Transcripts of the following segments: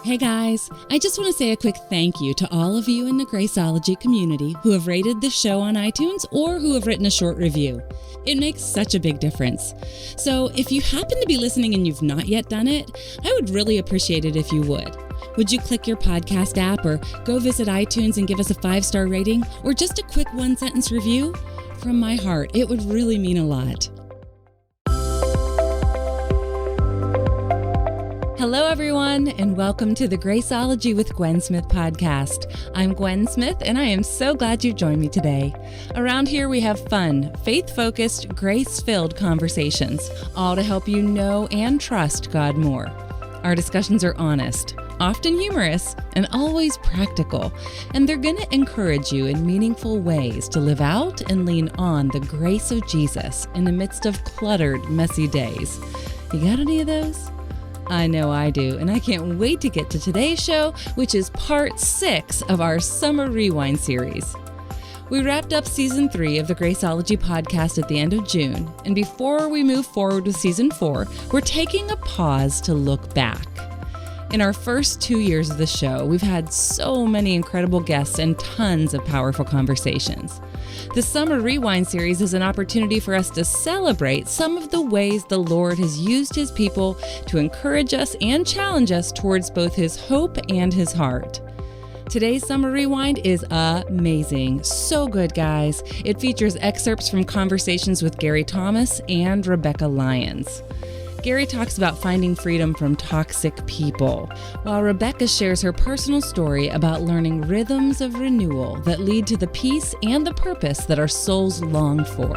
Hey guys, I just want to say a quick thank you to all of you in the Graceologie community who have rated this show on iTunes or who have written a short review. It makes such a big difference. So if you happen to be listening and you've not yet done it, I would really appreciate it if you would. Would you click your podcast app or go visit iTunes and give us a 5-star rating or just a quick 1-sentence review? From my heart, it would really mean a lot. Hello, everyone, and welcome to the Graceologie with Gwen Smith podcast. I'm Gwen Smith, and I am so glad you joined me today. Around here, we have fun, faith-focused, grace-filled conversations, all to help you know and trust God more. Our discussions are honest, often humorous, and always practical, and they're going to encourage you in meaningful ways to live out and lean on the grace of Jesus in the midst of cluttered, messy days. You got any of those? I know I do, and I can't wait to get to today's show, which is part 6 of our Summer Rewind series. We wrapped up Season 3 of the Graceologie podcast at the end of June, and before we move forward with Season 4, we're taking a pause to look back. In our first 2 years of the show, we've had so many incredible guests and tons of powerful conversations. The Summer Rewind series is an opportunity for us to celebrate some of the ways the Lord has used His people to encourage us and challenge us towards both His hope and His heart. Today's Summer Rewind is amazing. So good, guys. It features excerpts from conversations with Thomas and Rebekah Lyons. Gary talks about finding freedom from toxic people, while Rebekah shares her personal story about learning rhythms of renewal that lead to the peace and the purpose that our souls long for.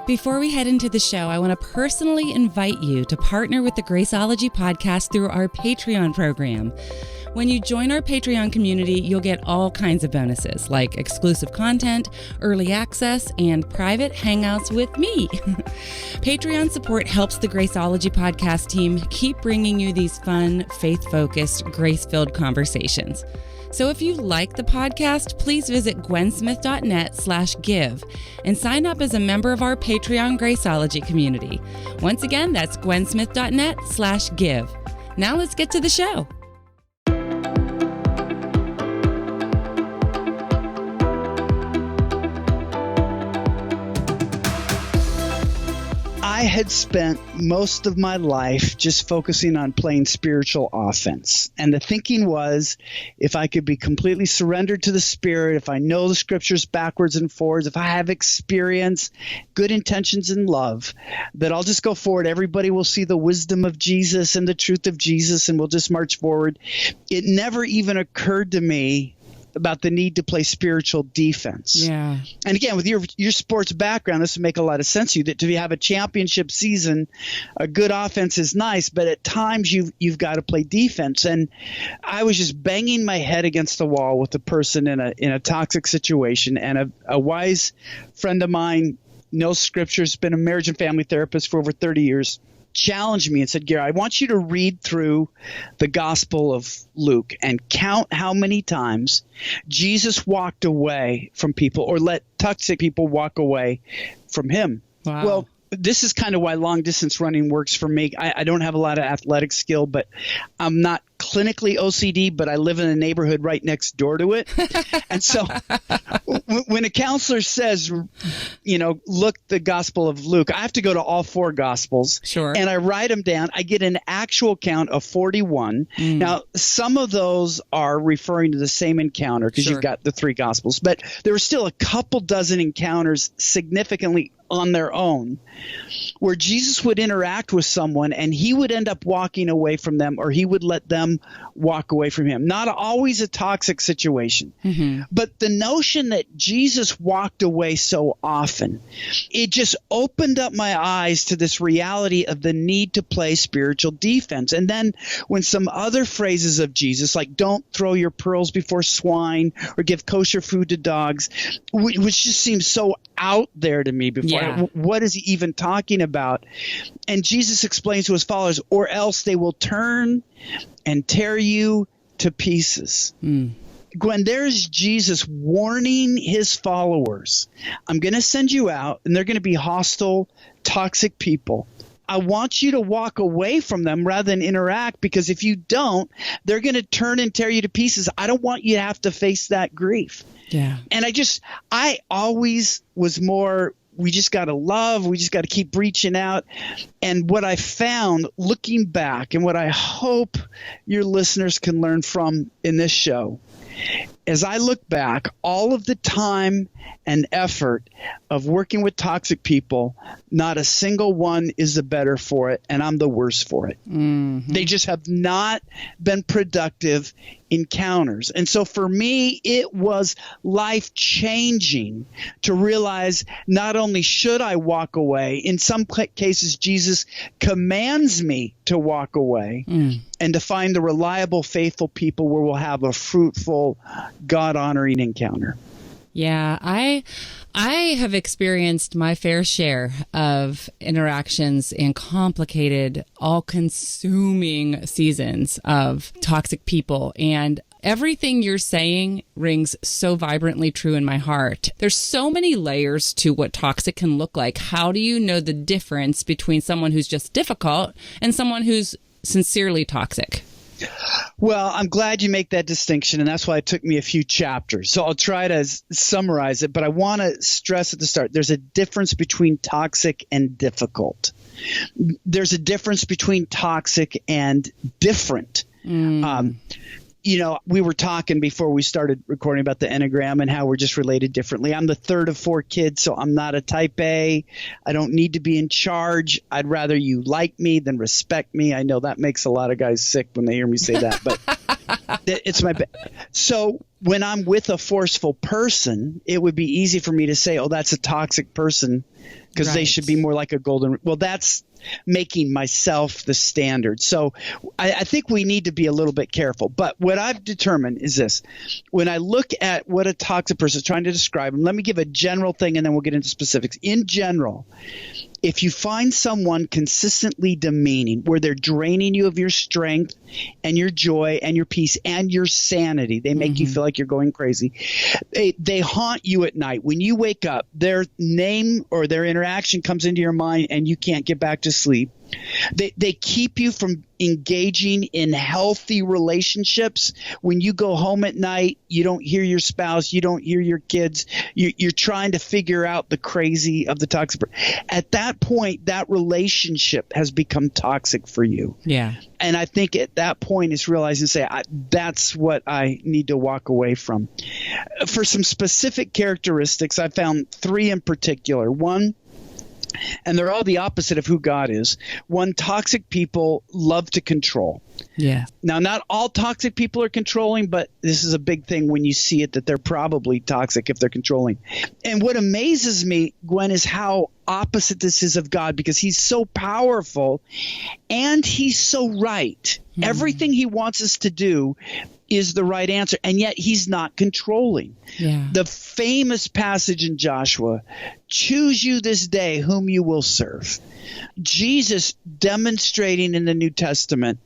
Before we head into the show, I want to personally invite you to partner with the Graceologie podcast through our Patreon program. When you join our Patreon community, you'll get all kinds of bonuses like exclusive content, early access, and private hangouts with me. Patreon support helps the Graceologie podcast team keep bringing you these fun, faith-focused, grace-filled conversations. So if you like the podcast, please visit gwensmith.net/give and sign up as a member of our Patreon Graceologie community. Once again, that's gwensmith.net/give. Now let's get to the show. I had spent most of my life just focusing on playing spiritual offense. And the thinking was, if I could be completely surrendered to the Spirit, if I know the scriptures backwards and forwards, if I have experience, good intentions, and love, that I'll just go forward. Everybody will see the wisdom of Jesus and the truth of Jesus, and we'll just march forward. It never even occurred to me about the need to play spiritual defense. Yeah. And again, with your sports background, this would make a lot of sense to you, that if you have a championship season, a good offense is nice, but at times you've got to play defense. And I was just banging my head against the wall with a person in a toxic situation, and a wise friend of mine, knows scriptures, been a marriage and family therapist for over 30 years, challenged me and said, Gary, I want you to read through the Gospel of Luke and count how many times Jesus walked away from people or let toxic people walk away from him. Wow. Well, this is kind of why long distance running works for me. I don't have a lot of athletic skill, but I'm not clinically OCD, but I live in a neighborhood right next door to it. And so when a counselor says, look the Gospel of Luke, I have to go to all 4 Gospels. Sure. And I write them down. I get an actual count of 41. Now, some of those are referring to the same encounter because Sure. you've got the 3 Gospels, but there were still a couple dozen encounters significantly on their own where Jesus would interact with someone and he would end up walking away from them, or he would let them walk away from him. Not always a toxic situation, but the notion that Jesus walked away so often, it just opened up my eyes to this reality of the need to play spiritual defense. And then when some other phrases of Jesus, like don't throw your pearls before swine or give kosher food to dogs, which just seems so out there to me before. Yeah. What is he even talking about? And Jesus explains to his followers, or else they will turn and tear you to pieces. Gwen, there's Jesus warning his followers. I'm going to send you out, and they're going to be hostile, toxic people. I want you to walk away from them rather than interact, because if you don't, they're going to turn and tear you to pieces. I don't want you to have to face that grief. Yeah. And I always was more, we just got to love. We just got to keep reaching out. And what I found looking back, and what I hope your listeners can learn from in this show, as I look back, all of the time and effort of working with toxic people, not a single one is the better for it, and I'm the worse for it. Mm-hmm. They just have not been productive encounters. And so for me, it was life-changing to realize not only should I walk away, in some cases Jesus commands me to walk away and to find the reliable, faithful people where we'll have a fruitful, God-honoring encounter. Yeah, I have experienced my fair share of interactions in complicated, all-consuming seasons of toxic people, and everything you're saying rings so vibrantly true in my heart. There's so many layers to what toxic can look like. How do you know the difference between someone who's just difficult and someone who's sincerely toxic? Well, I'm glad you make that distinction, and that's why it took me a few chapters. So I'll try to summarize it, but I want to stress at the start, there's a difference between toxic and difficult. There's a difference between toxic and different. We were talking before we started recording about the Enneagram and how we're just related differently. I'm the third of 4 kids, so I'm not a type A. I don't need to be in charge. I'd rather you like me than respect me. I know that makes a lot of guys sick when they hear me say that, but it's my So when I'm with a forceful person, it would be easy for me to say, oh, that's a toxic person because they should be more like a golden. Well, that's making myself the standard. So I think we need to be a little bit careful. But what I've determined is this. When I look at what a toxic person is trying to describe, and let me give a general thing and then we'll get into specifics. In general, if you find someone consistently demeaning, where they're draining you of your strength and your joy and your peace and your sanity, they make you feel like you're going crazy. They haunt you at night. When you wake up, their name or their interaction comes into your mind and you can't get back to sleep. They keep you from engaging in healthy relationships. When you go home at night, you don't hear your spouse, you don't hear your kids. You're trying to figure out the crazy of the toxic. At that point, that relationship has become toxic for you. Yeah. And I think at that point is realizing, that's what I need to walk away from. For some specific characteristics, I found 3 in particular. One, and they're all the opposite of who God is. One, toxic people love to control. Yeah. Now, not all toxic people are controlling, but this is a big thing when you see it, that they're probably toxic if they're controlling. And what amazes me, Gwen, is how opposite this is of God, because he's so powerful and he's so right. Everything he wants us to do is the right answer, and yet he's not controlling. Yeah. The famous passage in Joshua, choose you this day whom you will serve. Jesus demonstrating in the New Testament,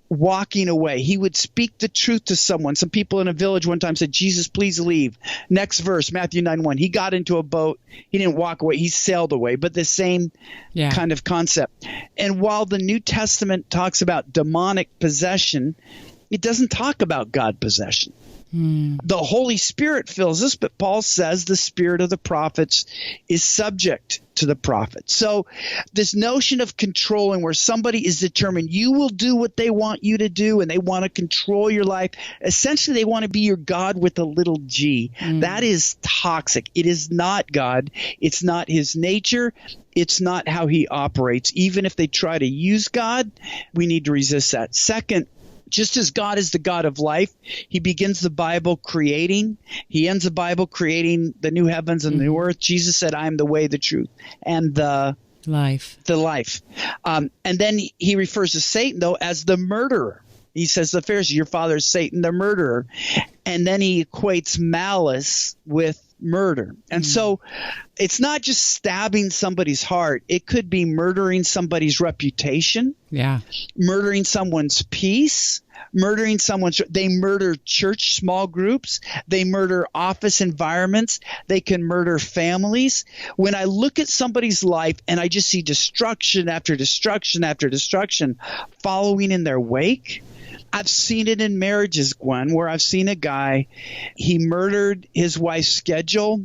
walking away. He would speak the truth to someone. Some people in a village one time said, Jesus, please leave. Next verse, Matthew 9:1. He got into a boat. He didn't walk away. He sailed away, but the same kind of concept. And while the New Testament talks about demonic possession, it doesn't talk about God possession. The Holy Spirit fills us, but Paul says the spirit of the prophets is subject to the prophets. So this notion of controlling, where somebody is determined you will do what they want you to do and they want to control your life. Essentially, they want to be your God with a little g. That is toxic. It is not God. It's not his nature. It's not how he operates. Even if they try to use God, we need to resist that. Second, just as God is the God of life, he begins the Bible creating. He ends the Bible creating the new heavens and the new earth. Jesus said, I am the way, the truth, and the life. And then he refers to Satan, though, as the murderer. He says the Pharisee, your father is Satan, the murderer. And then he equates malice with murder. And so it's not just stabbing somebody's heart. It could be murdering somebody's reputation, murdering someone's peace, murdering someone. They murder church small groups. They murder office environments. They can murder families. When I look at somebody's life and I just see destruction after destruction after destruction following in their wake, I've seen it in marriages, Gwen, where I've seen a guy, he murdered his wife's schedule.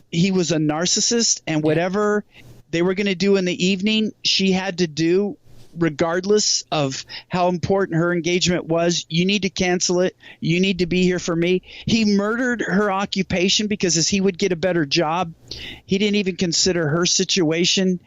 He was a narcissist, and whatever they were going to do in the evening, she had to do regardless of how important her engagement was. You need to cancel it. You need to be here for me. He murdered her occupation because as he would get a better job, he didn't even consider her situation.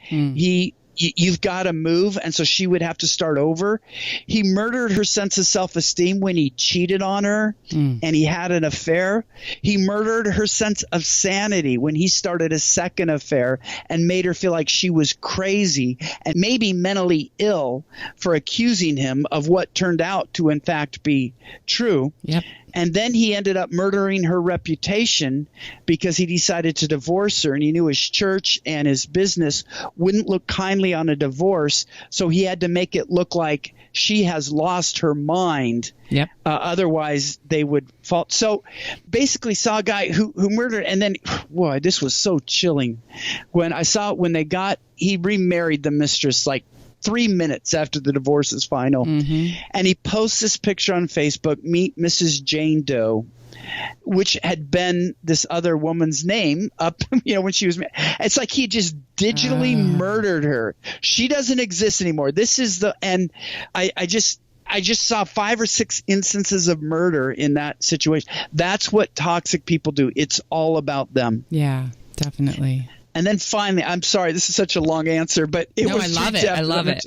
You've got to move, and so she would have to start over. He murdered her sense of self-esteem when he cheated on her and he had an affair. He murdered her sense of sanity when he started a second affair and made her feel like she was crazy and maybe mentally ill for accusing him of what turned out to, in fact, be true. Yep. And then he ended up murdering her reputation because he decided to divorce her, and he knew his church and his business wouldn't look kindly on a divorce, so he had to make it look like she has lost her mind. Yep. Otherwise, they would fall. So basically saw a guy who murdered, and then, boy, this was so chilling. When I saw it, when he remarried the mistress like 3 minutes after the divorce is final. And he posts this picture on Facebook, meet Mrs. Jane Doe, which had been this other woman's name up, when she was, it's like he just digitally murdered her. She doesn't exist anymore. And I just saw 5 or 6 instances of murder in that situation. That's what toxic people do. It's all about them. Yeah, definitely. And then finally, I'm sorry, this is such a long answer, but I love it. I love it.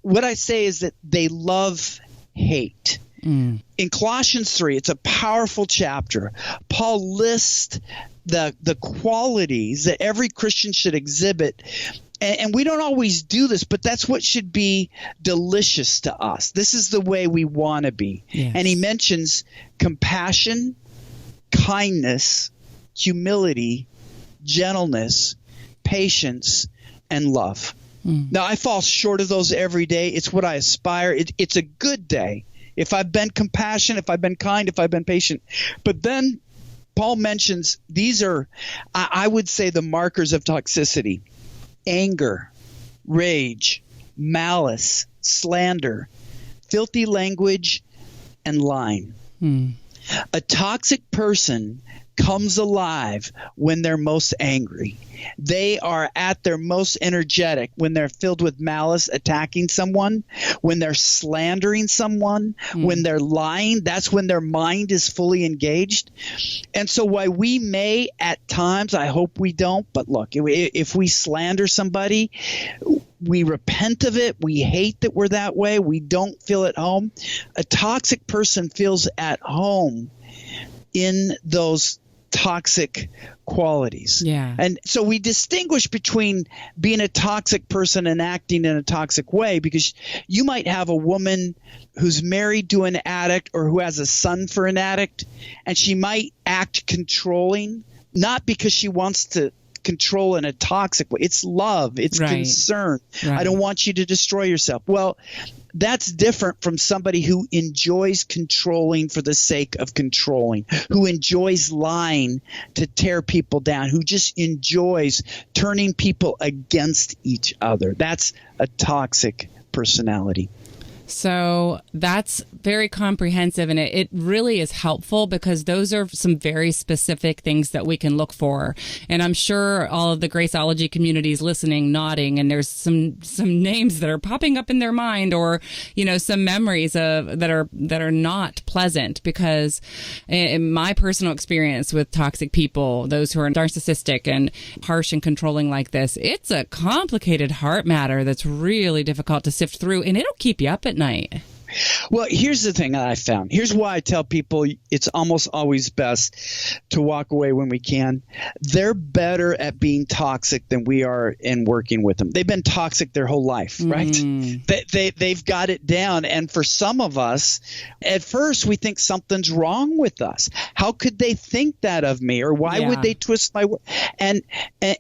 What I say is that they love hate. In Colossians 3, it's a powerful chapter. Paul lists the qualities that every Christian should exhibit. And we don't always do this, but that's what should be delicious to us. This is the way we want to be. Yes. And he mentions compassion, kindness, humility, gentleness, patience, and love. Now, I fall short of those every day. It's what I aspire. It's a good day if I've been compassionate, if I've been kind, if I've been patient. But then Paul mentions these are, I would say, the markers of toxicity: anger, rage, malice, slander, filthy language, and lying. A toxic person comes alive when they're most angry. They are at their most energetic when they're filled with malice, attacking someone, when they're slandering someone, when they're lying. That's when their mind is fully engaged. And so while we may at times, I hope we don't, but look, if we slander somebody, we repent of it. We hate that we're that way. We don't feel at home. A toxic person feels at home in those toxic qualities. Yeah. And so we distinguish between being a toxic person and acting in a toxic way, because you might have a woman who's married to an addict or who has a son for an addict, and she might act controlling, not because she wants to control in a toxic way. It's love. It's concern. Right. I don't want you to destroy yourself. Well, that's different from somebody who enjoys controlling for the sake of controlling, who enjoys lying to tear people down, who just enjoys turning people against each other. That's a toxic personality. So that's very comprehensive, and it really is helpful because those are some very specific things that we can look for. And I'm sure all of the Graceologie communities listening, nodding, and there's some names that are popping up in their mind, or some memories that are not pleasant, because in my personal experience with toxic people, those who are narcissistic and harsh and controlling like this, it's a complicated heart matter that's really difficult to sift through, and it'll keep you up at night. Well, here's the thing that I found. Here's why I tell people it's almost always best to walk away when we can. They're better at being toxic than we are in working with them. They've been toxic their whole life, right? They've got it down. And for some of us, at first we think something's wrong with us. How could they think that of me? Or why would they twist my word? And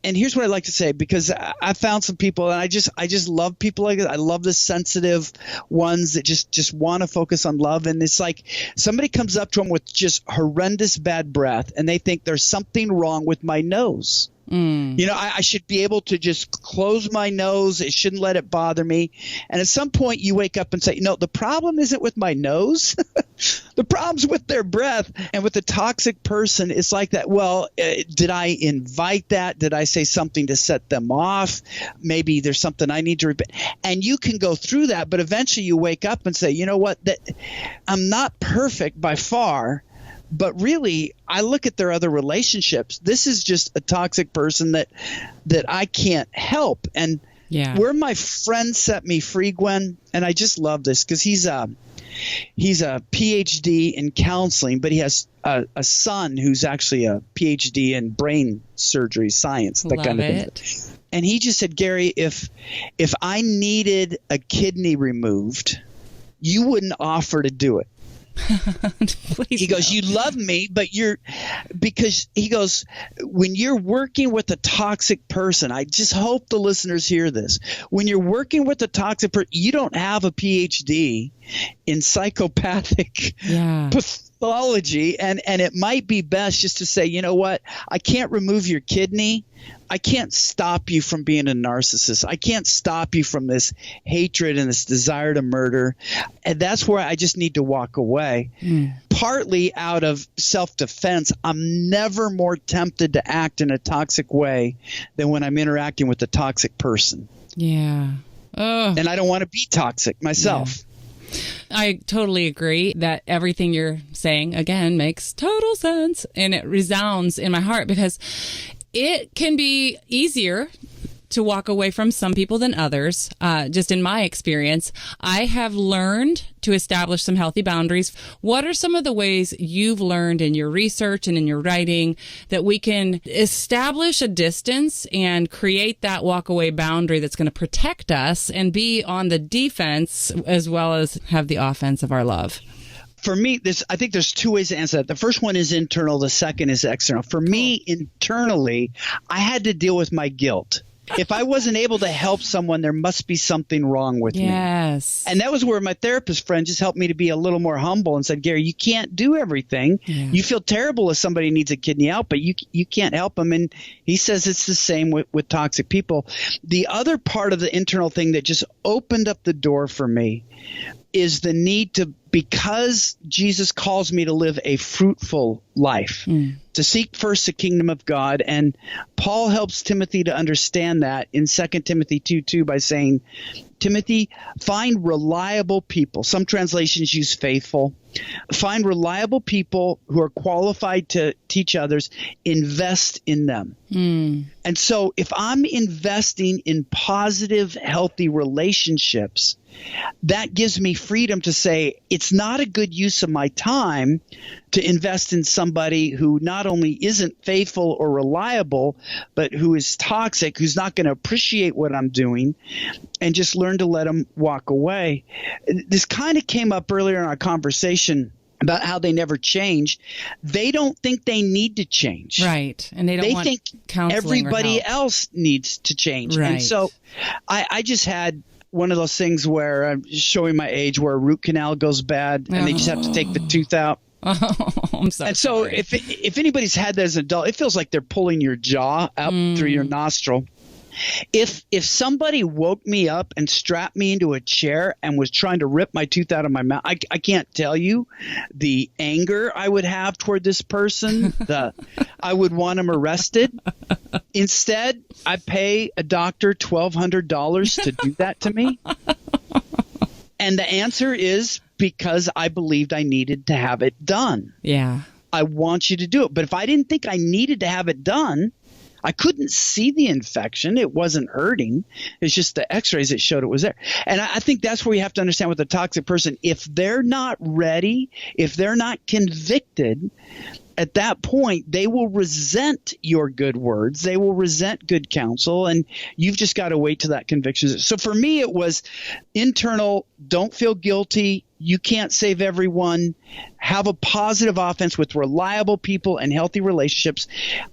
here's what I like to say, because I found some people, and I just love people like that. I love the sensitive ones that just just want to focus on love. And it's like somebody comes up to them with just horrendous bad breath, and they think there's something wrong with my nose. I should be able to just close my nose. It shouldn't let it bother me. And at some point you wake up and say, the problem isn't with my nose. The problem's with their breath. And with a toxic person, it's like that. Well, did I invite that? Did I say something to set them off? Maybe there's something I need to repent. And you can go through that, but eventually you wake up and say, you know what? That I'm not perfect by far. But really, I look at their other relationships. This is just a toxic person that I can't help. And where my friend set me free, Gwen, and I just love this because he's a PhD in counseling, but he has a son who's actually a PhD in brain surgery science, that kind of thing. And he just said, Gary, if I needed a kidney removed, you wouldn't offer to do it. He goes, you love me, but because he goes, when you're working with a toxic person, I just hope the listeners hear this. When you're working with a toxic person, you don't have a PhD in psychopathic pathology. And it might be best just to say, you know what? I can't remove your kidney. I can't stop you from being a narcissist. I can't stop you from this hatred and this desire to murder. And that's where I just need to walk away. Partly out of self-defense, I'm never more tempted to act in a toxic way than when I'm interacting with a toxic person. Yeah. Oh. And I don't want to be toxic myself. Yeah. I totally agree that everything you're saying, again, makes total sense. And it resounds in my heart because it can be easier to walk away from some people than others. Just in my experience, I have learned to establish some healthy boundaries. What are some of the ways you've learned in your research and in your writing that we can establish a distance and create that walk-away boundary that's going to protect us and be on the defense as well as have the offense of our love? For me, I think there's two ways to answer that. The first one is internal. The second is external. For me, internally, I had to deal with my guilt. If I wasn't able to help someone, there must be something wrong with me. Yes. And that was where my therapist friend just helped me to be a little more humble and said, Gary, you can't do everything. Yeah. You feel terrible if somebody needs a kidney out, but you can't help them. And he says it's the same with toxic people. The other part of the internal thing that just opened up the door for me is the need to, because Jesus calls me to live a fruitful life, to seek first the kingdom of God. And Paul helps Timothy to understand that in 2 Timothy 2:2 by saying, Timothy, find reliable people. Some translations use faithful. Find reliable people who are qualified to teach others. Invest in them. And so if I'm investing in positive, healthy relationships, that gives me freedom to say it's not a good use of my time to invest in somebody who not only isn't faithful or reliable, but who is toxic, who's not going to appreciate what I'm doing, and just learn to let them walk away. This kind of came up earlier in our conversation about how they never change. They don't think they need to change. Right. And they think everybody else needs to change. Right. And so I just had one of those things where I'm showing my age, where a root canal goes bad and they just have to take the tooth out. Oh, I'm so And so sorry. if anybody's had that as an adult, it feels like they're pulling your jaw out through your nostril. If somebody woke me up and strapped me into a chair and was trying to rip my tooth out of my mouth, I can't tell you the anger I would have toward this person. I would want him arrested. Instead, I pay a doctor $1,200 to do that to me. And the answer is because I believed I needed to have it done. Yeah. I want you to do it. But if I didn't think I needed to have it done, I couldn't see the infection. It wasn't hurting. It's just the x-rays that showed it was there. And I think that's where you have to understand with a toxic person, if they're not ready, if they're not convicted, at that point, they will resent your good words. They will resent good counsel, and you've just got to wait till that conviction. So for me, it was internal, don't feel guilty. You can't save everyone. Have a positive offense with reliable people and healthy relationships.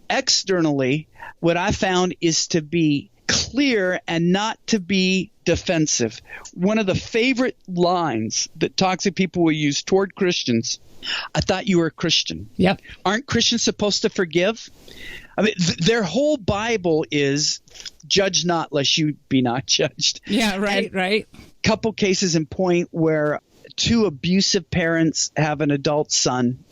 Externally, what I found is to be clear and not to be defensive. One of the favorite lines that toxic people will use toward Christians, I thought you were a Christian. Yep. Aren't Christians supposed to forgive? I mean, their whole Bible is judge not lest you be not judged. Yeah, right, right. Couple cases in point where two abusive parents have an adult son.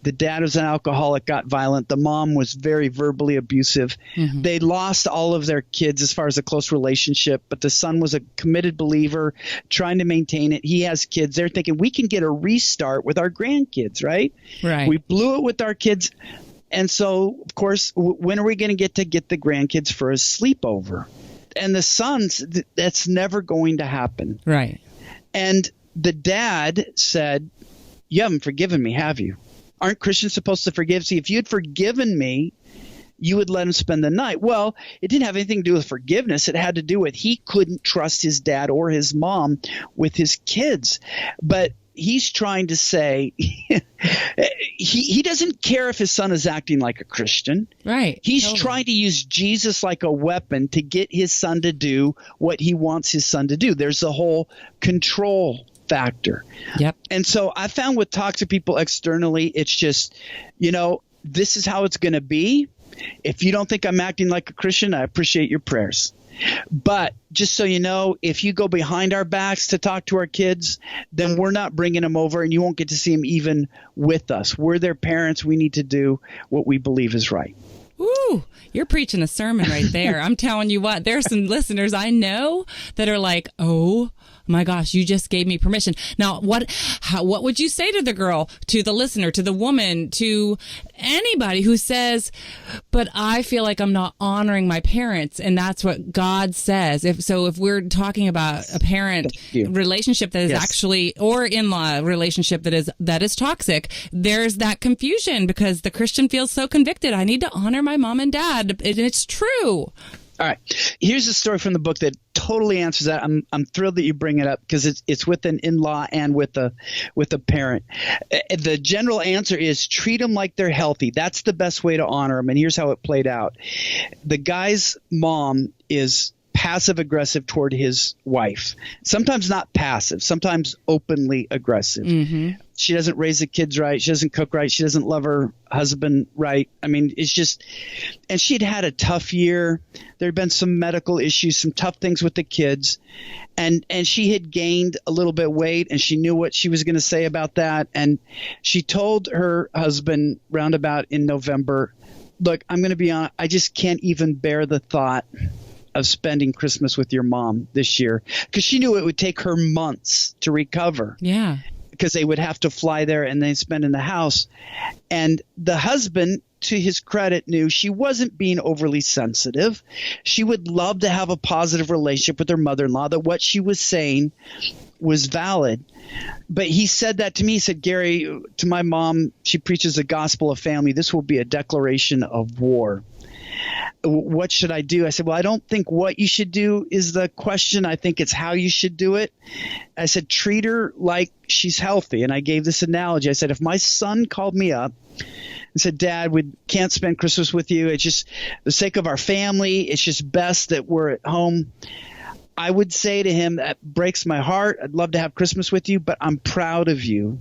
The dad was an alcoholic, got violent. The mom was very verbally abusive. Mm-hmm. They lost all of their kids as far as a close relationship, but the son was a committed believer trying to maintain it. He has kids. They're thinking, we can get a restart with our grandkids, right? Right. We blew it with our kids. And so, of course, when are we going to get the grandkids for a sleepover? And the sons, that's never going to happen. Right. And the dad said, you haven't forgiven me, have you? Aren't Christians supposed to forgive? See, if you had forgiven me, you would let him spend the night. Well, it didn't have anything to do with forgiveness. It had to do with he couldn't trust his dad or his mom with his kids. But he's trying to say he doesn't care if his son is acting like a Christian. Right. He's trying to use Jesus like a weapon to get his son to do what he wants his son to do. There's the whole control factor. Yep. And so I found with toxic people externally, it's just, this is how it's going to be. If you don't think I'm acting like a Christian, I appreciate your prayers. But just so you know, if you go behind our backs to talk to our kids, then we're not bringing them over and you won't get to see them even with us. We're their parents. We need to do what we believe is right. Ooh, you're preaching a sermon right there. I'm telling you what, there are some listeners I know that are like, oh my gosh, you just gave me permission. Now, what would you say to the girl, to the listener, to the woman, to anybody who says, but I feel like I'm not honoring my parents, and that's what God says. If we're talking about a parent relationship that is actually, or in-law relationship that is toxic, there's that confusion because the Christian feels so convicted. I need to honor my mom and dad, and it's true. All right. Here's a story from the book that totally answers that. I'm thrilled that you bring it up because it's with an in-law and with a parent. The general answer is treat them like they're healthy. That's the best way to honor them. And here's how it played out. The guy's mom is passive aggressive toward his wife. Sometimes not passive, sometimes openly aggressive. Mm-hmm. She doesn't raise the kids right. She doesn't cook right. She doesn't love her husband right. I mean, it's just – and she'd had a tough year. There had been some medical issues, some tough things with the kids. And she had gained a little bit of weight, and she knew what she was going to say about that. And she told her husband roundabout in November, look, I'm going to be honest, I just can't even bear the thought of spending Christmas with your mom this year, because she knew it would take her months to recover. Yeah. Because they would have to fly there and then spend in the house. And the husband, to his credit, knew she wasn't being overly sensitive. She would love to have a positive relationship with her mother-in-law, that what she was saying was valid. But he said that to me. He said, Gary, to my mom, she preaches the gospel of family. This will be a declaration of war. What should I do? I said, well, I don't think what you should do is the question. I think it's how you should do it. I said, treat her like she's healthy. And I gave this analogy. I said, if my son called me up and said, Dad, we can't spend Christmas with you. It's just the sake of our family. It's just best that we're at home. I would say to him, that breaks my heart. I'd love to have Christmas with you, but I'm proud of you.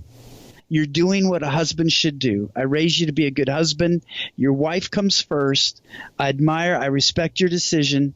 You're doing what a husband should do. I raised you to be a good husband. Your wife comes first. I respect your decision.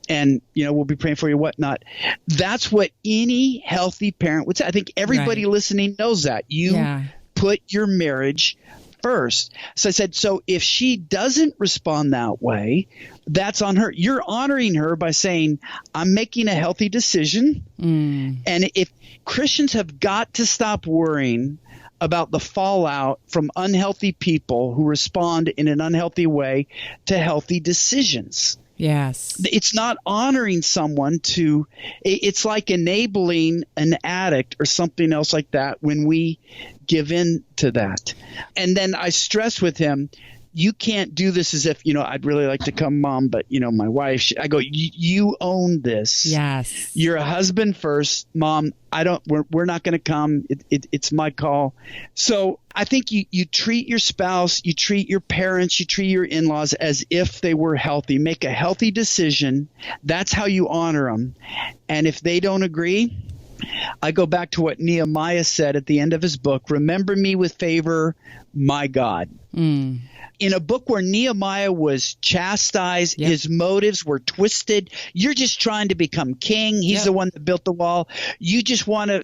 And, we'll be praying for you, whatnot. That's what any healthy parent would say. I think everybody listening knows that. You put your marriage first. So I said, so if she doesn't respond that way, that's on her. You're honoring her by saying, I'm making a healthy decision. And if Christians have got to stop worrying about the fallout from unhealthy people who respond in an unhealthy way to healthy decisions. Yes. It's not honoring someone it's like enabling an addict or something else like that when we give in to that. And then I stress with him, you can't do this as if, I'd really like to come, Mom, but, my wife, I go, you own this. Yes. You're a husband first, Mom. We're not going to come. It's my call. So I think you treat your spouse, you treat your parents, you treat your in-laws as if they were healthy. Make a healthy decision. That's how you honor them. And if they don't agree, I go back to what Nehemiah said at the end of his book, remember me with favor, my God. In a book where Nehemiah was chastised, his motives were twisted. You're just trying to become king. He's the one that built the wall. You just want to,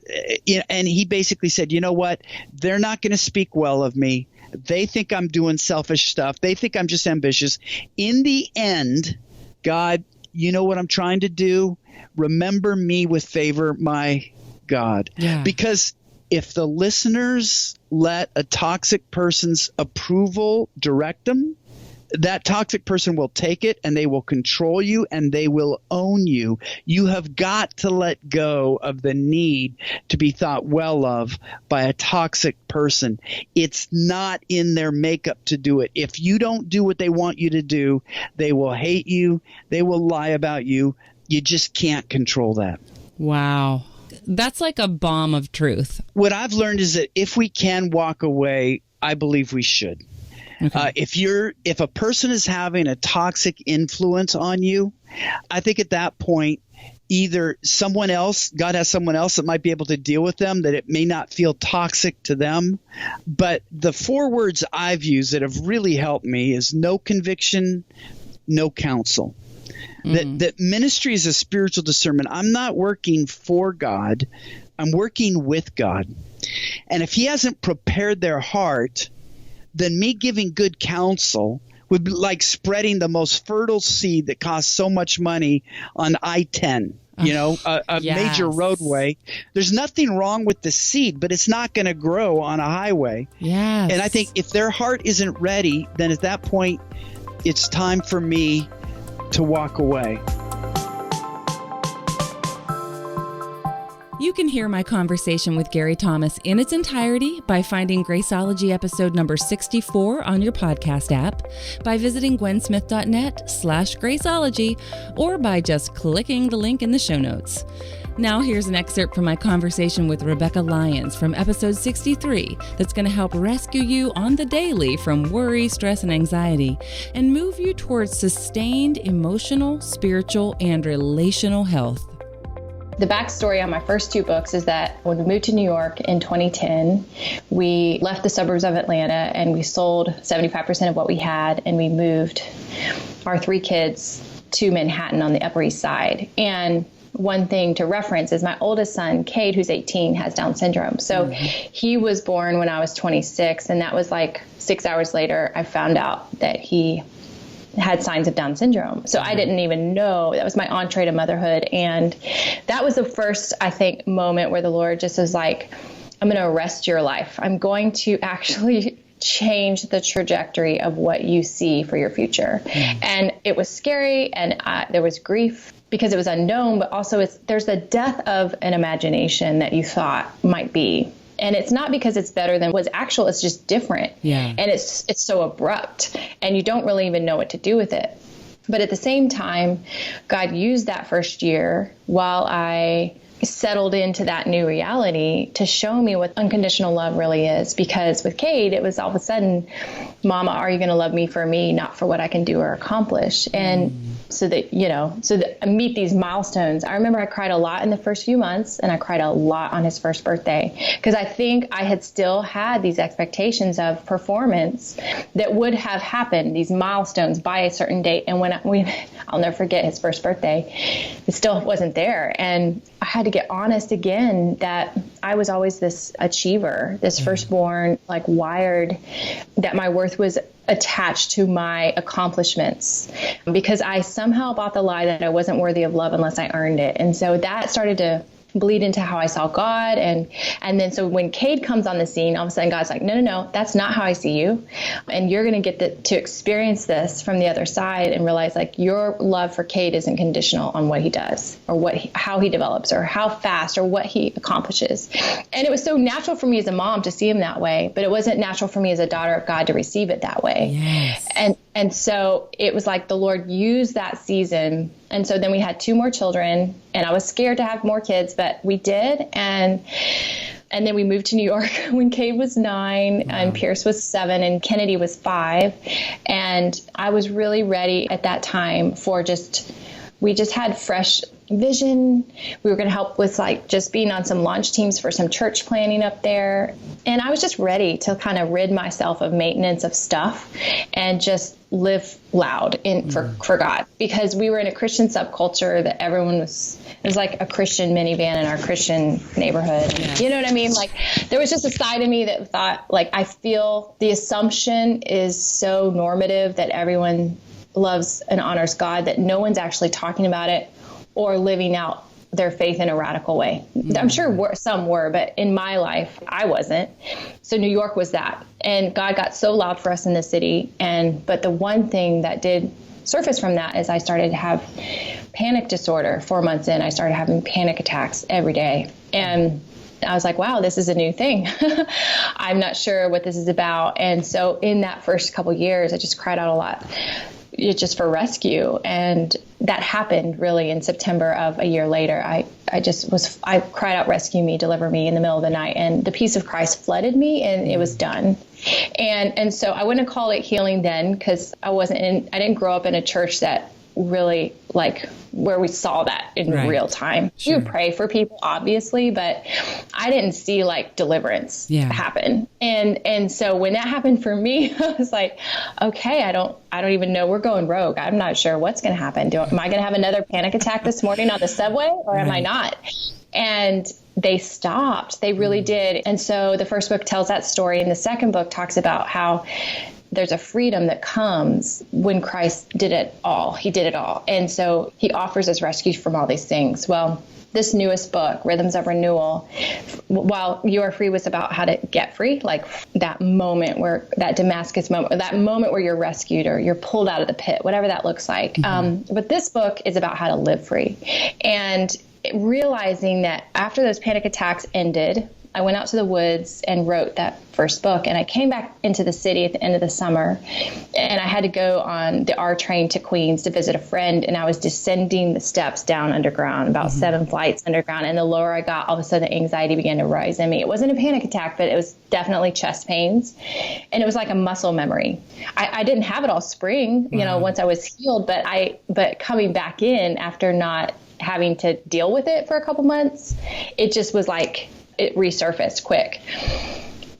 and he basically said, you know what? They're not going to speak well of me. They think I'm doing selfish stuff. They think I'm just ambitious. In the end, God, you know what I'm trying to do? Remember me with favor, my God. Yeah. Because if the listeners let a toxic person's approval direct them, that toxic person will take it and they will control you and they will own you. You have got to let go of the need to be thought well of by a toxic person. It's not in their makeup to do it. If you don't do what they want you to do, they will hate you. They will lie about you. You just can't control that. Wow. That's like a bomb of truth. What I've learned is that if we can walk away, I believe we should. Okay. If a person is having a toxic influence on you, I think at that point, either someone else, God has someone else that might be able to deal with them, that it may not feel toxic to them. But the 4 words I've used that have really helped me is no conviction, no counsel. That ministry is a spiritual discernment. I'm not working for God. I'm working with God. And if he hasn't prepared their heart, then me giving good counsel would be like spreading the most fertile seed that costs so much money on I-10, a major roadway. There's nothing wrong with the seed, but it's not going to grow on a highway. Yes. And I think if their heart isn't ready, then at that point, it's time for me to walk away. You can hear my conversation with Gary Thomas in its entirety by finding Graceologie episode number 64 on your podcast app, by visiting gwensmith.net/Graceologie, or by just clicking the link in the show notes. Now here's an excerpt from my conversation with Rebekah Lyons from episode 63 that's going to help rescue you on the daily from worry, stress, and anxiety and move you towards sustained emotional, spiritual, and relational health. The backstory on my first 2 books is that when we moved to New York in 2010, we left the suburbs of Atlanta and we sold 75% of what we had, and we moved our 3 kids to Manhattan on the Upper East Side. And one thing to reference is my oldest son, Cade, who's 18, has Down syndrome. So he was born when I was 26, and that was like 6 hours later, I found out that he had signs of Down syndrome. So I didn't even know. That was my entree to motherhood. And that was the first, I think, moment where the Lord just was like, I'm going to arrest your life. I'm going to actually change the trajectory of what you see for your future. And it was scary, and there was grief because it was unknown, but also there's the death of an imagination that you thought might be. And it's not because it's better than what's actual, it's just different. Yeah. And it's so abrupt, and you don't really even know what to do with it. But at the same time, God used that first year while I settled into that new reality to show me what unconditional love really is. Because with Cade, it was all of a sudden, Mama, are you going to love me for me, not for what I can do or accomplish? And so that I meet these milestones. I remember I cried a lot in the first few months, and I cried a lot on his first birthday, because I think I had still had these expectations of performance that would have happened, these milestones by a certain date. And when I'll never forget his first birthday, it still wasn't there. And I had to get honest again that I was always this achiever, this firstborn, like wired, that my worth was attached to my accomplishments, because I somehow bought the lie that I wasn't worthy of love unless I earned it. And so that started to bleed into how I saw God. And then so when Cade comes on the scene, all of a sudden God's like, no, that's not how I see you. And you're going to get to experience this from the other side and realize like your love for Cade isn't conditional on what he does or how he develops or how fast or what he accomplishes. And it was so natural for me as a mom to see him that way, but it wasn't natural for me as a daughter of God to receive it that way. Yes. And so it was like the Lord used that season. And so then we had 2 more children, and I was scared to have more kids, but we did. And then we moved to New York when Cade was 9 and Pierce was 7 and Kennedy was 5. And I was really ready at that time for we just had fresh vision. We were going to help with like just being on some launch teams for some church planning up there. And I was just ready to kind of rid myself of maintenance of stuff and just live loud for God, because we were in a Christian subculture that it was like a Christian minivan in our Christian neighborhood. Yes. You know what I mean? Like there was just a side of me that thought like, I feel the assumption is so normative that everyone loves and honors God that no one's actually talking about it or living out their faith in a radical way. Mm-hmm. I'm sure some were, but in my life, I wasn't. So New York was that. And God got so loud for us in the city. But the one thing that did surface from that is I started to have panic disorder. 4 months in, I started having panic attacks every day. And I was like, wow, this is a new thing. I'm not sure what this is about. And so in that first couple of years, I just cried out a lot. Just for rescue. And that happened really in September of a year later. I cried out, rescue me, deliver me in the middle of the night. And the peace of Christ flooded me and it was done. And so I wouldn't call it healing then, because I didn't grow up in a church that really like where we saw that in real time. Sure. We would pray for people, obviously, but I didn't see like deliverance happen. And so when that happened for me, I was like, okay, I don't even know. We're going rogue. I'm not sure what's going to happen. Am I going to have another panic attack this morning on the subway, or am I not? And they stopped. They really did. And so the first book tells that story, and the second book talks about how there's a freedom that comes when Christ did it all. He did it all. And so he offers us rescue from all these things. Well, this newest book, Rhythms of Renewal, while You Are Free was about how to get free, like that moment that Damascus moment, or that moment where you're rescued or you're pulled out of the pit, whatever that looks like. Mm-hmm. But this book is about how to live free. And realizing that after those panic attacks ended, I went out to the woods and wrote that first book. And I came back into the city at the end of the summer, and I had to go on the R train to Queens to visit a friend. And I was descending the steps down underground, about 7 flights underground. And the lower I got, all of a sudden, anxiety began to rise in me. It wasn't a panic attack, but it was definitely chest pains. And it was like a muscle memory. I didn't have it all spring, once I was healed, but coming back in after not having to deal with it for a couple months, it just was like, it resurfaced quick.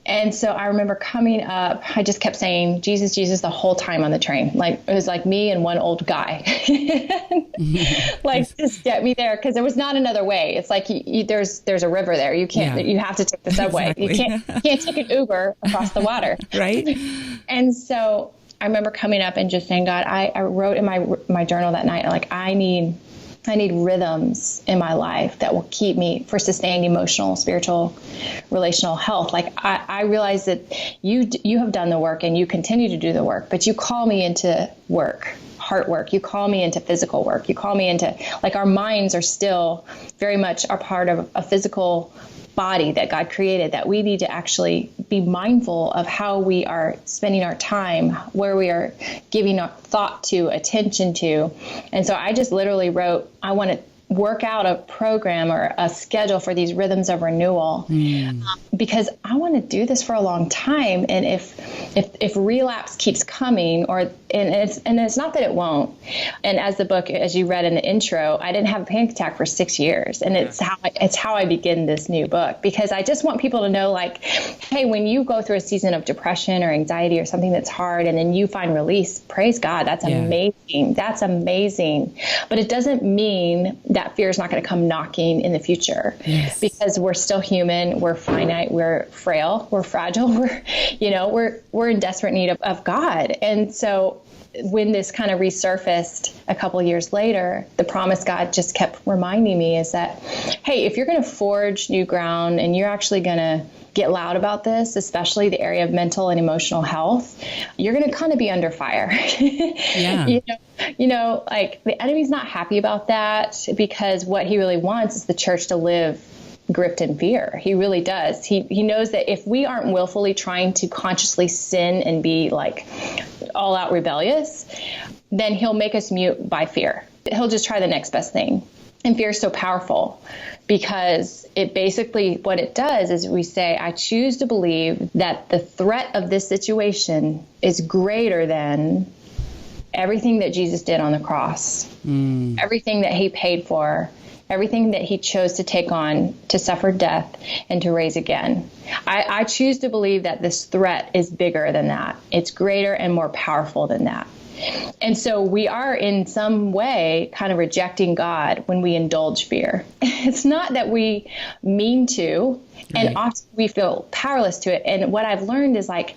And so I remember coming up, I just kept saying, Jesus, Jesus, the whole time on the train. Like, it was like me and one old guy. Like, just get me there. Because there was not another way. It's like, there's a river there. You can't, you have to take the subway. Exactly. You can't take an Uber across the water. Right. And so I remember coming up and just saying, God, I wrote in my journal that night, like, I need rhythms in my life that will keep me for sustained emotional, spiritual, relational health. Like I realize that you have done the work and you continue to do the work, but you call me into work, heart work. You call me into physical work. You call me into, like, our minds are still very much a part of a physical body that God created, that we need to actually be mindful of how we are spending our time, where we are giving our thought to, attention to. And so I just literally wrote, I want to work out a program or a schedule for these rhythms of renewal, because I want to do this for a long time. And if relapse keeps coming, and it's not that it won't. And as you read in the intro, I didn't have a panic attack for 6 years, and it's how I begin this new book, because I just want people to know, like, hey, when you go through a season of depression or anxiety or something that's hard, and then you find release, praise God, that's amazing. That's amazing. But it doesn't mean that fear is not going to come knocking in the future, because we're still human, we're finite, right? We're frail, we're fragile, we're in desperate need of God. And so when this kind of resurfaced a couple years later, the promise God just kept reminding me is that, hey, if you're going to forge new ground and you're actually going to get loud about this, especially the area of mental and emotional health, you're going to kind of be under fire. Yeah. Like the enemy's not happy about that, because what he really wants is the church to live gripped in fear. He really does. He knows that if we aren't willfully trying to consciously sin and be like all out rebellious, then he'll make us mute by fear. He'll just try the next best thing. And fear is so powerful because it basically, what it does is we say, I choose to believe that the threat of this situation is greater than everything that Jesus did on the cross, everything that he paid for, everything that he chose to take on, to suffer death and to raise again. I choose to believe that this threat is bigger than that. It's greater and more powerful than that. And so we are in some way kind of rejecting God when we indulge fear. It's not that we mean to, and often we feel powerless to it. And what I've learned is like,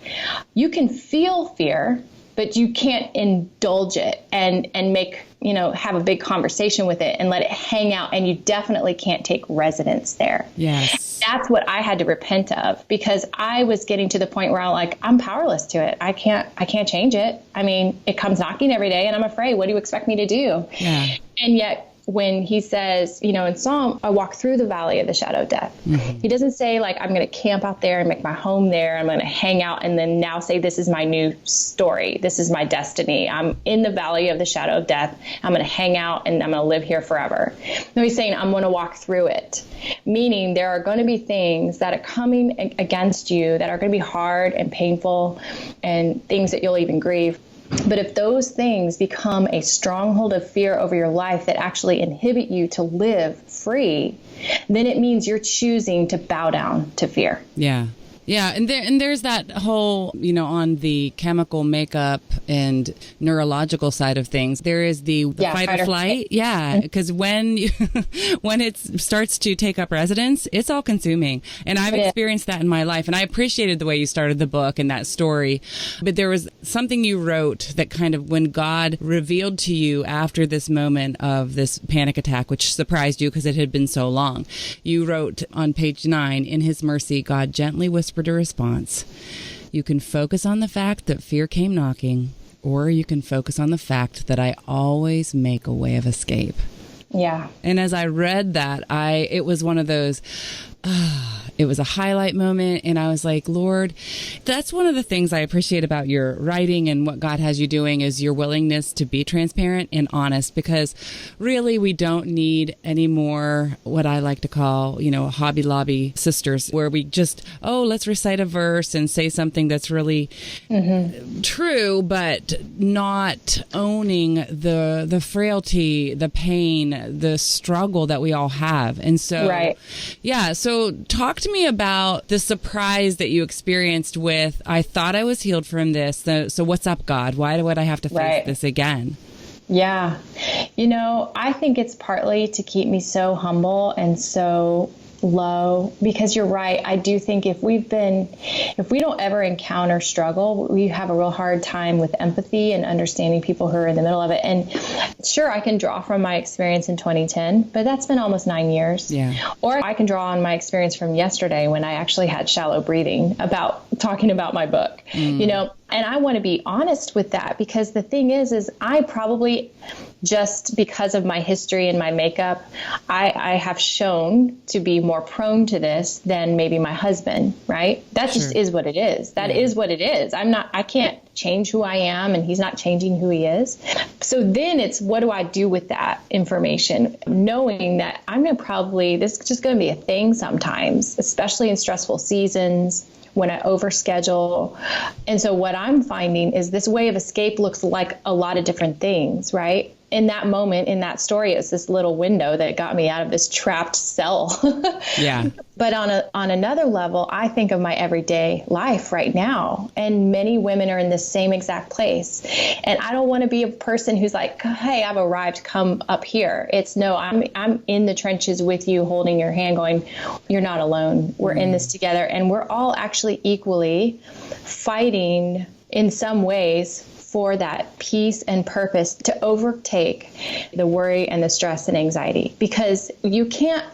you can feel fear, but you can't indulge it and make, have a big conversation with it and let it hang out. And you definitely can't take residence there. Yes. That's what I had to repent of, because I was getting to the point where I'm powerless to it. I can't change it. I mean, it comes knocking every day and I'm afraid. What do you expect me to do? Yeah. And yet, when he says, in Psalm, I walk through the valley of the shadow of death. Mm-hmm. He doesn't say like, I'm going to camp out there and make my home there. I'm going to hang out and then now say, this is my new story. This is my destiny. I'm in the valley of the shadow of death. I'm going to hang out and I'm going to live here forever. No, he's saying, I'm going to walk through it. Meaning there are going to be things that are coming against you that are going to be hard and painful and things that you'll even grieve. But if those things become a stronghold of fear over your life that actually inhibit you to live free, then it means you're choosing to bow down to fear. Yeah. Yeah. And there's that whole, on the chemical makeup and neurological side of things, there is the fight or flight. Yeah. Because when it starts to take up residence, it's all consuming. And I've experienced that in my life. And I appreciated the way you started the book and that story. But there was something you wrote that kind of, when God revealed to you after this moment of this panic attack, which surprised you because it had been so long, you wrote on page 9, in his mercy, God gently whispered a response. You can focus on the fact that fear came knocking, or you can focus on the fact that I always make a way of escape. Yeah. And as I read that, it was one of those, it was a highlight moment. And I was like, Lord, that's one of the things I appreciate about your writing and what God has you doing is your willingness to be transparent and honest, because really we don't need any more what I like to call, Hobby Lobby sisters, where we just, let's recite a verse and say something that's really true, but not owning the frailty, the pain, the struggle that we all have. And so, so talk to me about the surprise that you experienced with, I thought I was healed from this. So what's up, God? Why would I have to face this again? Yeah. I think it's partly to keep me so humble and so low, because you're right. I do think if we don't ever encounter struggle, we have a real hard time with empathy and understanding people who are in the middle of it. And sure, I can draw from my experience in 2010, but that's been almost 9 years. Yeah. Or I can draw on my experience from yesterday when I actually had shallow breathing about talking about my book, and I want to be honest with that, because the thing is I probably, just because of my history and my makeup, I have shown to be more prone to this than maybe my husband, right? That just is what it is. That is what it is. I can't change who I am, and he's not changing who he is. So then it's, what do I do with that information? Knowing that this is just going to be a thing sometimes, especially in stressful seasons, when I overschedule. And so what I'm finding is this way of escape looks like a lot of different things, right? in that moment, in that story, it's this little window that got me out of this trapped cell. Yeah. But on another level, I think of my everyday life right now, and many women are in the same exact place. And I don't want to be a person who's like, hey, I've arrived, come up here. It's no, I'm in the trenches with you, holding your hand, going, you're not alone. We're in this together. And we're all actually equally fighting in some ways for that peace and purpose to overtake the worry and the stress and anxiety. Because you can't,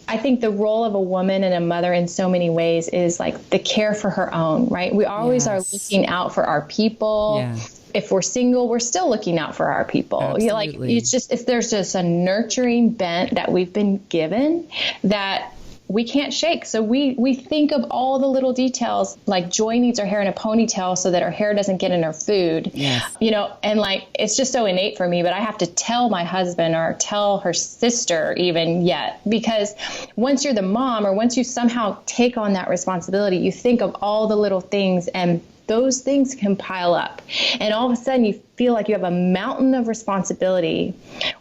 I think the role of a woman and a mother in so many ways is like the care for her own, right? We always are looking out for our people. Yeah. If we're single, we're still looking out for our people. You're like, it's just, if there's just a nurturing bent that we've been given that we can't shake. So we think of all the little details, like Joy needs her hair in a ponytail so that her hair doesn't get in her food, and like, it's just so innate for me, but I have to tell my husband or tell her sister even yet, because once you're the mom, or once you somehow take on that responsibility, you think of all the little things, and those things can pile up. And all of a sudden you feel like you have a mountain of responsibility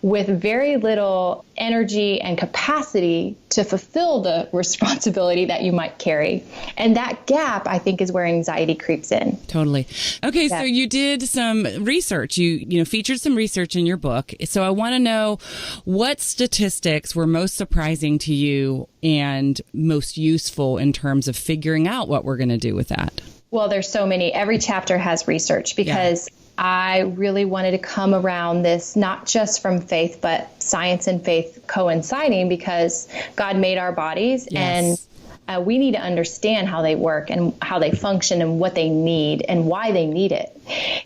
with very little energy and capacity to fulfill the responsibility that you might carry. And that gap, I think, is where anxiety creeps in. Totally. Okay. Yeah. So you did some research, you featured some research in your book. So I want to know what statistics were most surprising to you and most useful in terms of figuring out what we're going to do with that. Well, there's so many. Every chapter has research, because I really wanted to come around this, not just from faith, but science and faith coinciding, because God made our bodies, and we need to understand how they work and how they function and what they need and why they need it.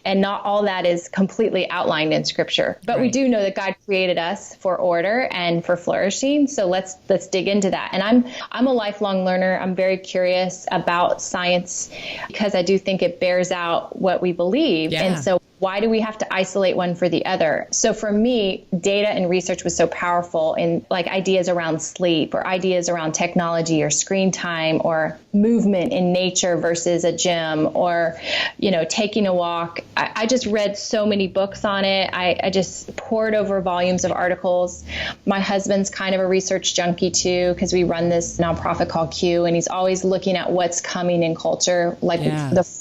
And not all that is completely outlined in Scripture, but we do know that God created us for order and for flourishing. So let's dig into that. And I'm a lifelong learner. I'm very curious about science, because I do think it bears out what we believe. Yeah. And so why do we have to isolate one for the other? So for me, data and research was so powerful in like ideas around sleep, or ideas around technology or screen time, or movement in nature versus a gym, or, taking a walk. I just read so many books on it. I just poured over volumes of articles. My husband's kind of a research junkie too, because we run this nonprofit called Q, and he's always looking at what's coming in culture, like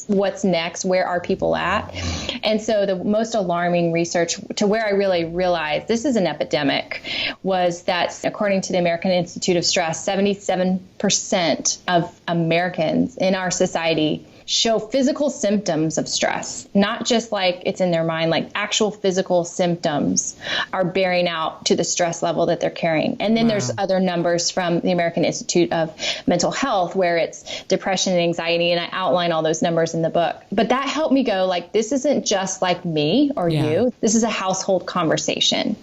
what's next, where are people at? And so the most alarming research, to where I really realized this is an epidemic, was that according to the American Institute of Stress, 77% of Americans in our society show physical symptoms of stress, not just like it's in their mind, like actual physical symptoms are bearing out to the stress level that they're carrying. And then there's other numbers from the American Institute of Mental Health, where it's depression and anxiety. And I outline all those numbers in the book. But that helped me go, like, this isn't just like me or you. This is a household conversation.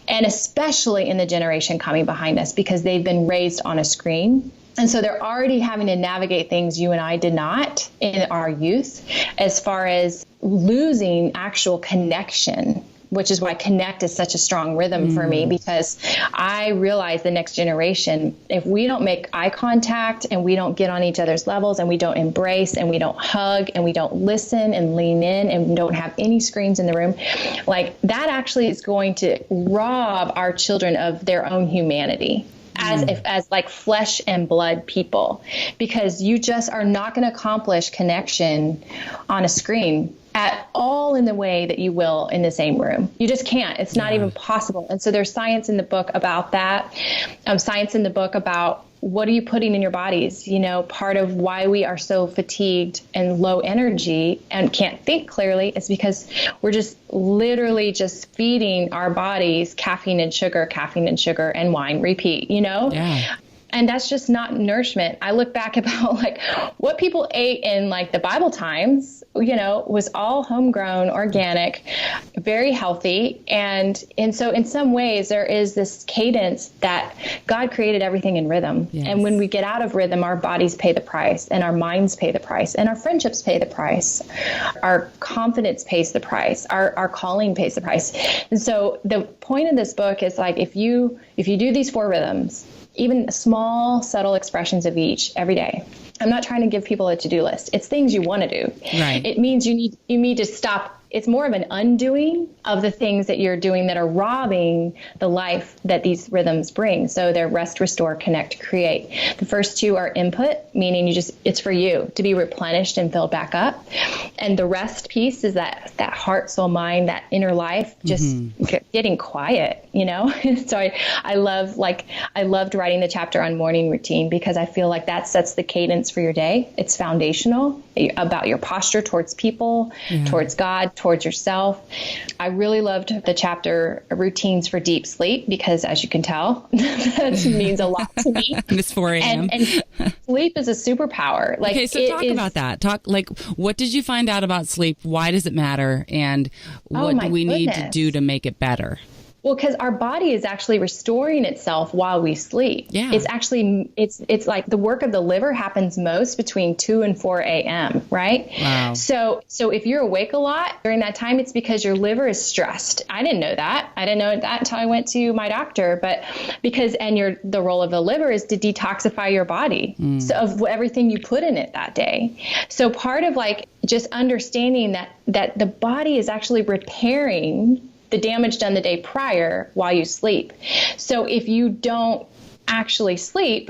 And especially in the generation coming behind us, because they've been raised on a screen. And so they're already having to navigate things you and I did not in our youth, as far as losing actual connection, which is why connect is such a strong rhythm for me, because I realize the next generation, if we don't make eye contact and we don't get on each other's levels and we don't embrace and we don't hug and we don't listen and lean in and don't have any screens in the room, like that actually is going to rob our children of their own humanity. As like flesh and blood people, because you just are not going to accomplish connection on a screen at all in the way that you will in the same room. You just can't. It's not even possible. And so there's science in the book about that. Science in the book about what are you putting in your bodies? Part of why we are so fatigued and low energy and can't think clearly is because we're just literally just feeding our bodies caffeine and sugar, and wine, repeat, Yeah. And that's just not nourishment. I look back about like what people ate in like the Bible times, was all homegrown, organic, very healthy. And so in some ways there is this cadence that God created everything in rhythm. Yes. And when we get out of rhythm, our bodies pay the price, and our minds pay the price, and our friendships pay the price. Our confidence pays the price. Our calling pays the price. And so the point of this book is like, if you do these 4 rhythms, even small, subtle expressions of each every day. I'm not trying to give people a to-do list. It's things you want to do. Right. It means you need to stop it's more of an undoing of the things that you're doing that are robbing the life that these rhythms bring. So they're rest, restore, connect, create. The first two are input, meaning it's for you to be replenished and filled back up. And the rest piece is that heart, soul, mind, that inner life, just getting quiet, So I loved writing the chapter on morning routine, because I feel like that sets the cadence for your day. It's foundational about your posture towards people, towards God, towards yourself. I really loved the chapter routines for deep sleep, because as you can tell, that means a lot to me. It's 4 a.m. And sleep is a superpower. Okay, so talk about that. What did you find out about sleep? Why does it matter? And what do we need to do to make it better? Well, because our body is actually restoring itself while we sleep. Yeah. It's actually, it's like the work of the liver happens most between 2 and 4 a.m., right? Wow. So if you're awake a lot during that time, it's because your liver is stressed. I didn't know that. I didn't know that until I went to my doctor, but the role of the liver is to detoxify your body so of everything you put in it that day. So part of just understanding that the body is actually repairing the damage done the day prior while you sleep. So if you don't actually sleep,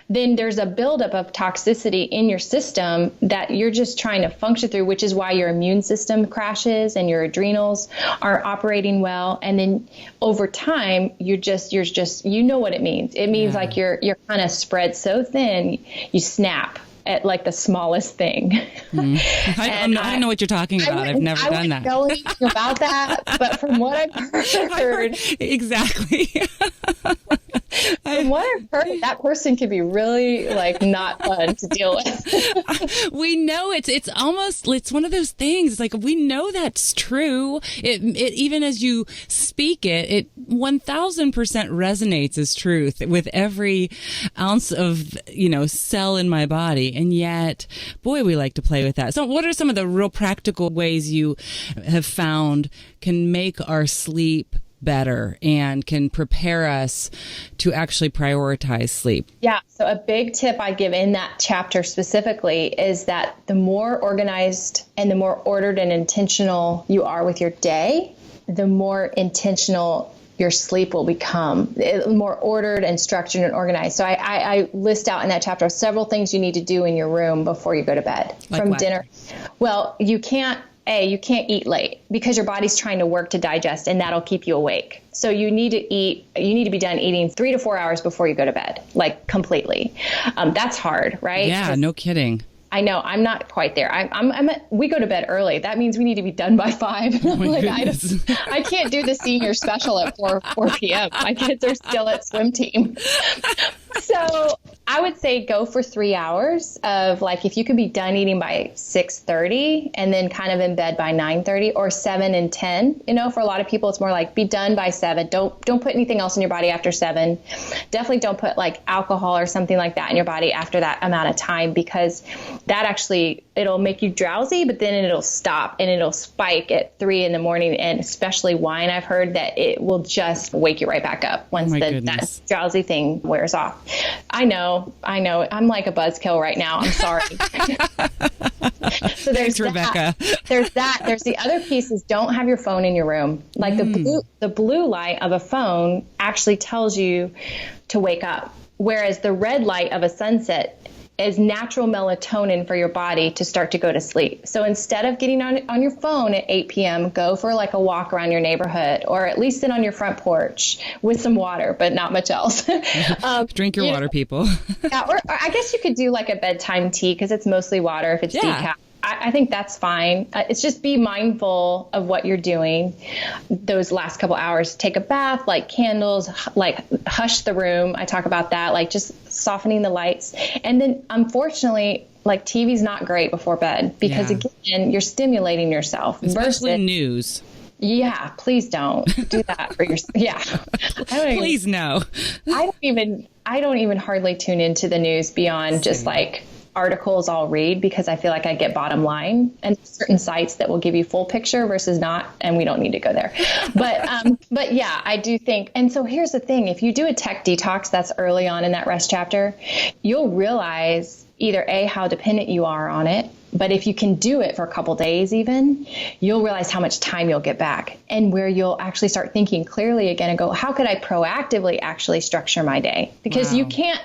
then there's a buildup of toxicity in your system that you're just trying to function through, which is why your immune system crashes and your adrenals aren't operating well. And then over time, you're just you know what it means. It means like you're kind of spread so thin, you snap at the smallest thing. I know what you're talking about. I've never done that. I wouldn't know anything about that, but from what I've heard exactly. From what I've heard, that person can be really not fun to deal with. We know it's one of those things. We know that's true. It even as you speak it 1000% resonates as truth with every ounce of cell in my body. And yet, boy, we like to play with that. So what are some of the real practical ways you have found can make our sleep better and can prepare us to actually prioritize sleep? Yeah. So a big tip I give in that chapter specifically is that the more organized and the more ordered and intentional you are with your day, the more intentional your sleep will become, more ordered and structured and organized. So I list out in that chapter several things you need to do in your room before you go to bed. From dinner. Well, you can't eat late because your body's trying to work to digest, and that'll keep you awake. So you need to be done eating 3 to 4 hours before you go to bed, completely. That's hard, right? Yeah, no kidding. I know I'm not quite there. We go to bed early. That means we need to be done by 5. I can't do the senior special at 4 p.m. My kids are still at swim team. So I would say go for 3 hours of if you could be done eating by 6:30 and then kind of in bed by 9:30 or 7 and 10. For a lot of people, it's more be done by 7. Don't put anything else in your body after 7. Definitely don't put alcohol or something like that in your body after that amount of time, because that actually, it'll make you drowsy, but then it'll stop and it'll spike at 3 in the morning. And especially wine, I've heard that it will just wake you right back up once that drowsy thing wears off. I know. I'm like a buzzkill right now. I'm sorry. So there's Rebecca. There's that. There's the other piece is don't have your phone in your room. The blue light of a phone actually tells you to wake up, whereas the red light of a sunset is natural melatonin for your body to start to go to sleep. So instead of getting on your phone at 8 p.m., go for a walk around your neighborhood, or at least sit on your front porch with some water, but not much else. Drink your water, people. Yeah, or I guess you could do a bedtime tea, because it's mostly water if it's decaf. I think that's fine. It's just be mindful of what you're doing those last couple hours. Take a bath, light candles, hush the room. I talk about that, just softening the lights. And then unfortunately, TV's not great before bed, because again, you're stimulating yourself. Especially news. Yeah, please don't do that for yourself. Yeah. Please no. I don't even hardly tune into the news beyond just articles I'll read, because I feel like I get bottom line, and certain sites that will give you full picture versus not, and we don't need to go there. But yeah, I do think. And so here's the thing. If you do a tech detox, that's early on in that rest chapter, you'll realize either A, how dependent you are on it, But if you can do it for a couple days even, you'll realize how much time you'll get back, and where you'll actually start thinking clearly again and go, how could I proactively actually structure my day? Because you can't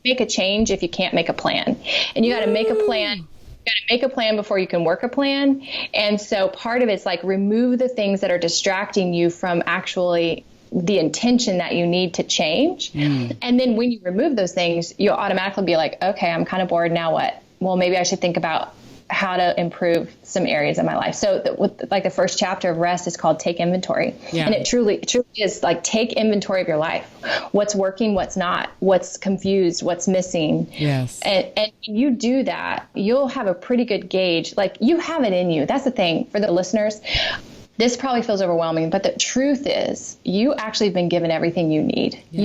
make a change if you can't make a plan. And you got to make a plan. You got to make a plan before you can work a plan. And so part of it's like remove the things that are distracting you from actually the intention that you need to change. And then when you remove those things, you'll automatically be like, okay, I'm kind of bored. Now what? Well, maybe I should think about how to improve some areas of my life. So the first chapter of Rest is called Take Inventory. Yeah. And it truly is like, take inventory of your life. What's working, what's not, what's confused, what's missing. Yes. And when you do that, you'll have a pretty good gauge. Like, you have it in you. That's the thing for the listeners. This probably feels overwhelming, but the truth is you actually have been given everything you need. Yes.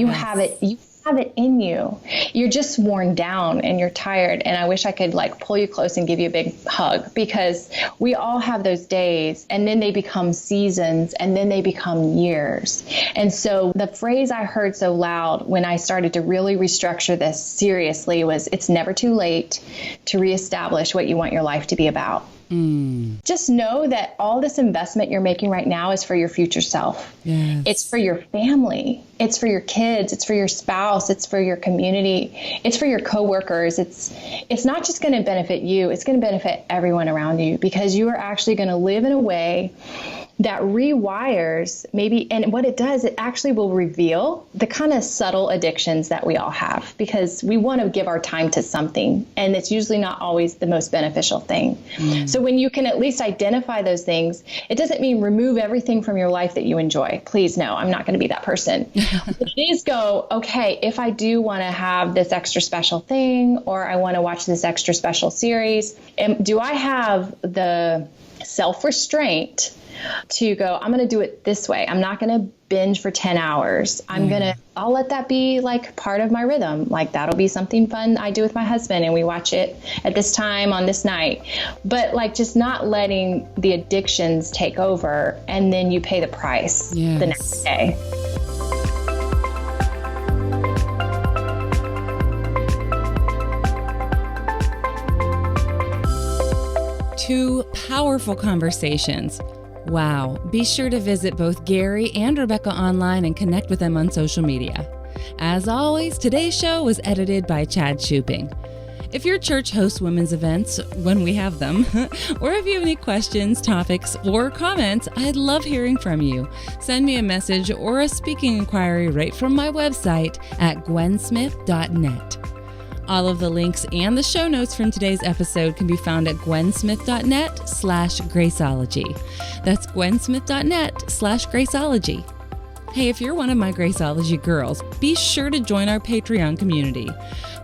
You have it in you. You're just worn down and you're tired. And I wish I could like pull you close and give you a big hug, because we all have those days, and then they become seasons, and then they become years. And so the phrase I heard so loud when I started to really restructure this seriously was, it's never too late to reestablish what you want your life to be about. Just know that all this investment you're making right now is for your future self. Yes. It's for your family. It's for your kids. It's for your spouse. It's for your community. It's for your coworkers. It's not just going to benefit you. It's going to benefit everyone around you, because you are actually going to live in a way that rewires maybe, and what it does, it actually will reveal the kind of subtle addictions that we all have, because we want to give our time to something, and it's usually not always the most beneficial thing. So when you can at least identify those things, it doesn't mean remove everything from your life that you enjoy. Please, no, I'm not going to be that person. But it is go, okay, if I do want to have this extra special thing, or I want to watch this extra special series, do I have the self-restraint to go, I'm going to do it this way. I'm not going to binge for 10 hours. I'll let that be like part of my rhythm. Like, that'll be something fun I do with my husband, and we watch it at this time on this night. But like, just not letting the addictions take over, and then you pay the price the next day. Two powerful conversations. Wow. Be sure to visit both Gary and Rebekah online and connect with them on social media. As always, today's show was edited by Chad Shuping. If your church hosts women's events, when we have them, or if you have any questions, topics, or comments, I'd love hearing from you. Send me a message or a speaking inquiry right from my website at gwensmith.net. All of the links and the show notes from today's episode can be found at gwensmith.net/Graceologie. That's gwensmith.net/Graceologie. Hey, if you're one of my Graceologie girls, be sure to join our Patreon community.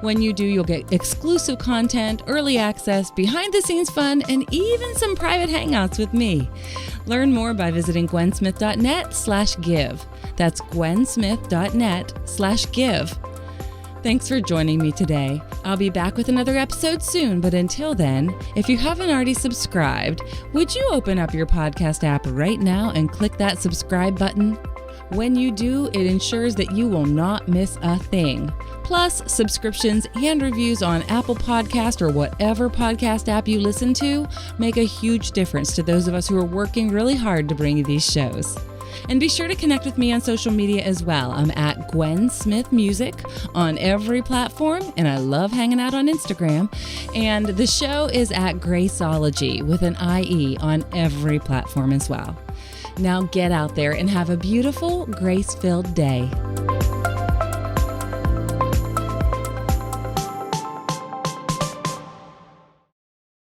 When you do, you'll get exclusive content, early access, behind-the-scenes fun, and even some private hangouts with me. Learn more by visiting gwensmith.net/give. That's gwensmith.net/give. Thanks for joining me today. I'll be back with another episode soon, but until then, if you haven't already subscribed, would you open up your podcast app right now and click that subscribe button? When you do, it ensures that you will not miss a thing. Plus, subscriptions and reviews on Apple Podcast or whatever podcast app you listen to make a huge difference to those of us who are working really hard to bring you these shows. And be sure to connect with me on social media as well. I'm at Gwen Smith Music on every platform, and I love hanging out on Instagram. And the show is at Graceologie with an IE on every platform as well. Now get out there and have a beautiful, grace-filled day.